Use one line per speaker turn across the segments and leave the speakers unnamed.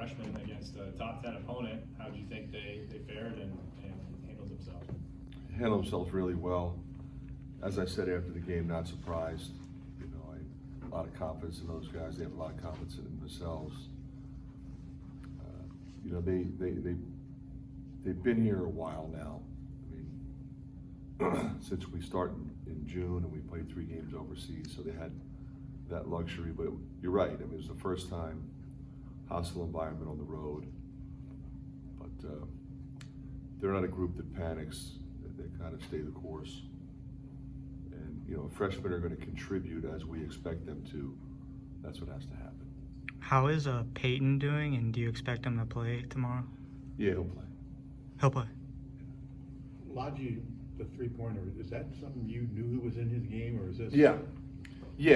freshman against a top 10 opponent. How do you think they fared and handled themselves?
Handled themselves really well. As I said after the game, not surprised. You know, I have a lot of confidence in those guys. They have a lot of confidence in themselves. You know, they've been here a while now. I mean, since we started in June and we played 3 games overseas, so they had that luxury. But you're right. I mean, it was the first time hostile environment on the road. But they're not a group that panics. They kind of stay the course. And, you know, freshmen are going to contribute as we expect them to. That's what has to happen.
How is Peyton doing, and do you expect him to play tomorrow?
Yeah, he'll play.
He'll play.
Lodgy, the 3-pointer, is that something you knew was in his game, or is this?
Yeah,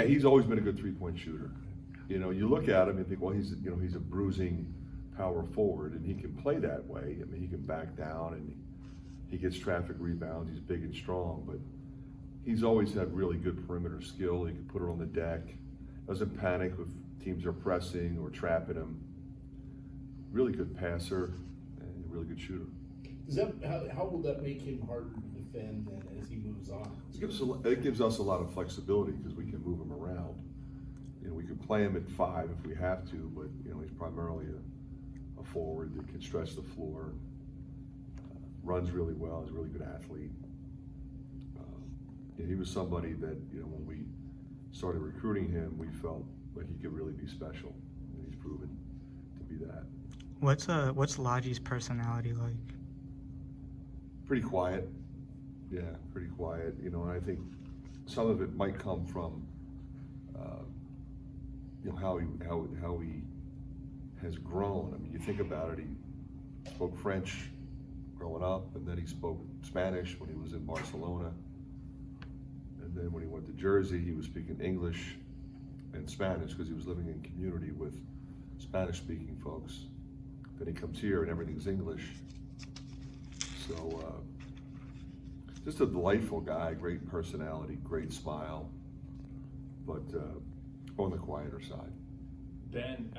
he's always been a good 3-point shooter. You know, you look at him and think, well, he's a bruising power forward, and he can play that way. I mean, he can back down and he gets traffic rebounds. He's big and strong, but he's always had really good perimeter skill. He can put it on the deck. Doesn't panic if teams are pressing or trapping him. Really good passer and a really good shooter.
Does that, how will that make him harder to defend then as he moves on?
It gives us a lot of flexibility because we can move him around. You know, we could play him at 5 if we have to, but you know, he's primarily a forward that can stretch the floor, runs really well, he's a really good athlete. Yeah, he was somebody that, you know, when we started recruiting him, we felt like he could really be special, and he's proven to be that.
What's Lodgy's personality like?
Pretty quiet. Yeah, pretty quiet. You know, and I think some of it might come from you know, how he has grown. I mean, you think about it, he spoke French growing up, and then he spoke Spanish when he was in Barcelona. And then when he went to Jersey, he was speaking English and Spanish because he was living in community with Spanish-speaking folks. Then he comes here and everything's English. So just a delightful guy, great personality, great smile, but on the quieter side.
Ben,